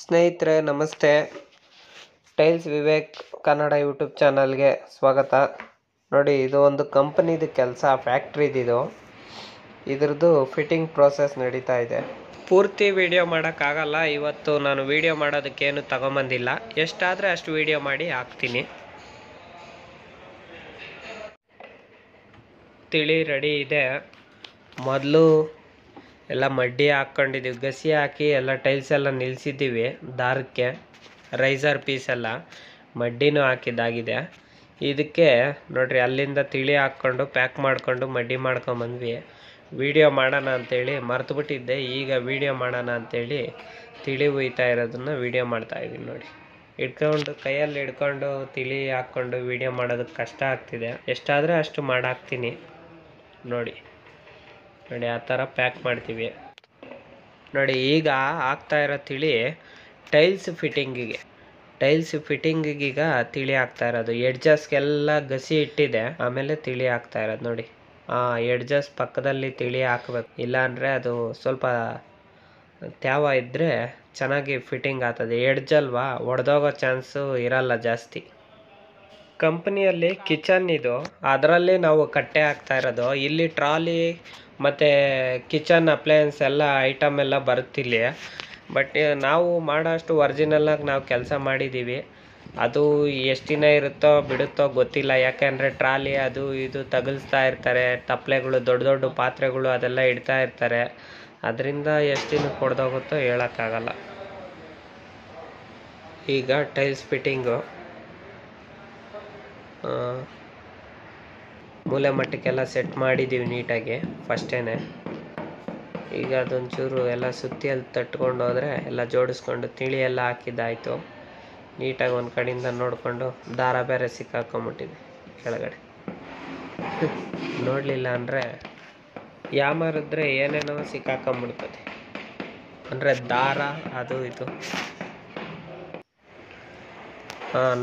ಸ್ನೇಹಿತರೆ ನಮಸ್ತೆ. Tiles Vivek Kannada YouTube ಚಾನಲ್ಗೆ ಸ್ವಾಗತ. ನೋಡಿ, ಇದು ಒಂದು ಕಂಪನಿದು ಕೆಲಸ, ಫ್ಯಾಕ್ಟ್ರಿದಿದು. ಇದ್ರದ್ದು ಫಿಟ್ಟಿಂಗ್ ಪ್ರೋಸೆಸ್ ನಡೀತಾ ಇದೆ. ಪೂರ್ತಿ ವಿಡಿಯೋ ಮಾಡೋಕ್ಕಾಗಲ್ಲ. ಇವತ್ತು ನಾನು ವಿಡಿಯೋ ಮಾಡೋದಕ್ಕೇನು ತಗೊಂಬಂದಿಲ್ಲ. ಎಷ್ಟಾದರೆ ಅಷ್ಟು ವಿಡಿಯೋ ಮಾಡಿ ಹಾಕ್ತೀನಿ. ತಿಳಿ ರೆಡಿ ಇದೆ. ಮೊದಲು ಎಲ್ಲ ಮಡ್ಡಿ ಹಾಕ್ಕೊಂಡಿದ್ದೀವಿ, ಗಸಿ ಹಾಕಿ ಎಲ್ಲ ಟೈಲ್ಸ್ ಎಲ್ಲ ನಿಲ್ಲಿಸಿದ್ದೀವಿ. ದಾರಕ್ಕೆ ರೈಸರ್ ಪೀಸ್ ಎಲ್ಲ ಮಡ್ಡಿನೂ ಹಾಕಿದ್ದಾಗಿದೆ. ಇದಕ್ಕೆ ನೋಡ್ರಿ, ಅಲ್ಲಿಂದ ತಿಳಿ ಹಾಕ್ಕೊಂಡು ಪ್ಯಾಕ್ ಮಾಡಿಕೊಂಡು ಮಡ್ಡಿ ಮಾಡ್ಕೊಂಬಂದ್ವಿ. ವಿಡಿಯೋ ಮಾಡೋಣ ಅಂಥೇಳಿ ಮರ್ತುಬಿಟ್ಟಿದ್ದೆ. ಈಗ ವಿಡಿಯೋ ಮಾಡೋಣ ಅಂಥೇಳಿ ತಿಳಿ ಹುಯ್ತಾ ಇರೋದನ್ನು ವಿಡಿಯೋ ಮಾಡ್ತಾಯಿದ್ದೀನಿ. ನೋಡಿ, ಕೈಯಲ್ಲಿ ಹಿಡ್ಕೊಂಡು ತಿಳಿ ಹಾಕ್ಕೊಂಡು ವಿಡಿಯೋ ಮಾಡೋದಕ್ಕೆ ಕಷ್ಟ ಆಗ್ತಿದೆ. ಎಷ್ಟಾದರೆ ಅಷ್ಟು ಮಾಡಾಕ್ತೀನಿ. ನೋಡಿ ಆ ಥರ ಪ್ಯಾಕ್ ಮಾಡ್ತೀವಿ. ನೋಡಿ, ಈಗ ಹಾಕ್ತಾ ಇರೋ ತಿಳಿ ಟೈಲ್ಸ್ ಫಿಟ್ಟಿಂಗಿಗೀಗ ತಿಳಿ ಹಾಕ್ತಾ ಇರೋದು. ಎಡ್ಜಸ್ಗೆಲ್ಲ ಗಸಿ ಇಟ್ಟಿದೆ, ಆಮೇಲೆ ತಿಳಿ ಹಾಕ್ತಾ ಇರೋದು. ನೋಡಿ, ಎಡ್ಜಸ್ ಪಕ್ಕದಲ್ಲಿ ತಿಳಿ ಹಾಕಬೇಕು, ಇಲ್ಲಾಂದರೆ ಅದು ಸ್ವಲ್ಪ ತ್ಯಾವ ಇದ್ದರೆ ಚೆನ್ನಾಗಿ ಫಿಟ್ಟಿಂಗ್ ಆಗ್ತದೆ. ಎಡ್ಜಲ್ವಾ, ಒಡೆದೋಗೋ ಚಾನ್ಸು ಇರಲ್ಲ ಜಾಸ್ತಿ. ಕಂಪ್ನಿಯಲ್ಲಿ ಕಿಚನ್ ಇದು, ಅದರಲ್ಲಿ ನಾವು ಕಟ್ಟೆ ಹಾಕ್ತಾ ಇರೋದು. ಇಲ್ಲಿ ಟ್ರಾಲಿ ಮತ್ತು ಕಿಚನ್ ಅಪ್ಲಯನ್ಸ್ ಎಲ್ಲ ಐಟಮ್ ಎಲ್ಲ ಬರುತ್ತಿಲ್ಲಿ. ಬಟ್ ನಾವು ಮಾಡೋಷ್ಟು ಒರಿಜಿನಲ್ಲಾಗಿ ನಾವು ಕೆಲಸ ಮಾಡಿದ್ದೀವಿ. ಅದು ಎಷ್ಟು ದಿನ ಇರುತ್ತೋ ಬಿಡುತ್ತೋ ಗೊತ್ತಿಲ್ಲ. ಯಾಕೆಂದರೆ ಟ್ರಾಲಿ ಅದು ಇದು ತಗಲ್ಸ್ತಾ ಇರ್ತಾರೆ, ತಪ್ಪಲೆಗಳು, ದೊಡ್ಡ ದೊಡ್ಡ ಪಾತ್ರೆಗಳು ಅದೆಲ್ಲ ಇಡ್ತಾ ಇರ್ತಾರೆ. ಅದರಿಂದ ಎಷ್ಟು ದಿನಕ್ಕೆ ಹೊಡೆದೋಗುತ್ತೋ ಹೇಳೋಕ್ಕಾಗಲ್ಲ. ಈಗ ಟೈಲ್ಸ್ ಫಿಟ್ಟಿಂಗು ಮೂಲೆ ಮಟ್ಟಕ್ಕೆಲ್ಲ ಸೆಟ್ ಮಾಡಿದ್ದೀವಿ ನೀಟಾಗಿ ಫಸ್ಟೇನೆ. ಈಗ ಅದೊಂಚೂರು ಎಲ್ಲ ಸುತ್ತಿಯಲ್ಲಿ ತಟ್ಕೊಂಡು ಹೋದರೆ ಎಲ್ಲ ಜೋಡಿಸ್ಕೊಂಡು ತಿಳಿ ಎಲ್ಲ ಹಾಕಿದ್ದಾಯಿತು. ನೀಟಾಗಿ ಒಂದು ಕಡೆಯಿಂದ ನೋಡಿಕೊಂಡು ದಾರ ಬೇರೆ ಸಿಕ್ಕಾಕೊಂಬಿಟ್ಟಿದೆ ಕೆಳಗಡೆ. ನೋಡಲಿಲ್ಲ ಅಂದರೆ ಯಾಮಾರಿದ್ರೆ ಏನೇನೋ ಸಿಕ್ಕಾಕೊಂಬಿಡ್ತದೆ, ಅಂದರೆ ದಾರ ಅದು ಇದು.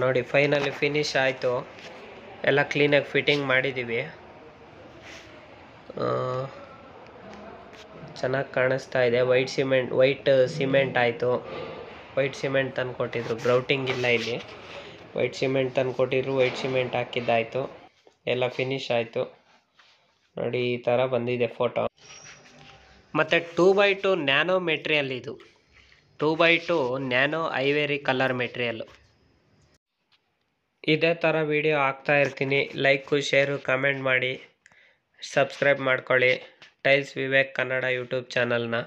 ನೋಡಿ, ಫೈನಲಿ ಫಿನಿಶ್ ಆಯಿತು. ಎಲ್ಲ ಕ್ಲೀನಾಗಿ ಫಿಟ್ಟಿಂಗ್ ಮಾಡಿದ್ದೀವಿ. ಚೆನ್ನಾಗಿ ಕಾಣಿಸ್ತಾ ಇದೆ. ವೈಟ್ ಸಿಮೆಂಟ್ ಆಯಿತು. ವೈಟ್ ಸಿಮೆಂಟ್ ತಂದು ಕೊಟ್ಟಿದ್ರು, ಗ್ರೌಟಿಂಗ್ ಇಲ್ಲ ಇಲ್ಲಿ. ವೈಟ್ ಸಿಮೆಂಟ್ ತಂದು ಕೊಟ್ಟಿದ್ರು, ವೈಟ್ ಸಿಮೆಂಟ್ ಹಾಕಿದ್ದಾಯಿತು. ಎಲ್ಲ ಫಿನಿಶ್ ಆಯಿತು. ನೋಡಿ, ಈ ಥರ ಬಂದಿದೆ ಫೋಟೋ. ಮತ್ತು 2x2 ನ್ಯಾನೋ ಮೆಟೀರಿಯಲ್ ಇದು. 2x2 nano ಐವೇರಿ colour material. ಇದೇ ಥರ ವಿಡಿಯೋ ಹಾಕ್ತಾ ಇರ್ತೀನಿ. ಲೈಕು, ಶೇರು, ಕಮೆಂಟ್ ಮಾಡಿ, ಸಬ್ಸ್ಕ್ರೈಬ್ ಮಾಡ್ಕೊಳ್ಳಿ ಟೈಲ್ಸ್ ವಿವೇಕ್ ಕನ್ನಡ ಯೂಟ್ಯೂಬ್ ಚಾನಲ್ನ.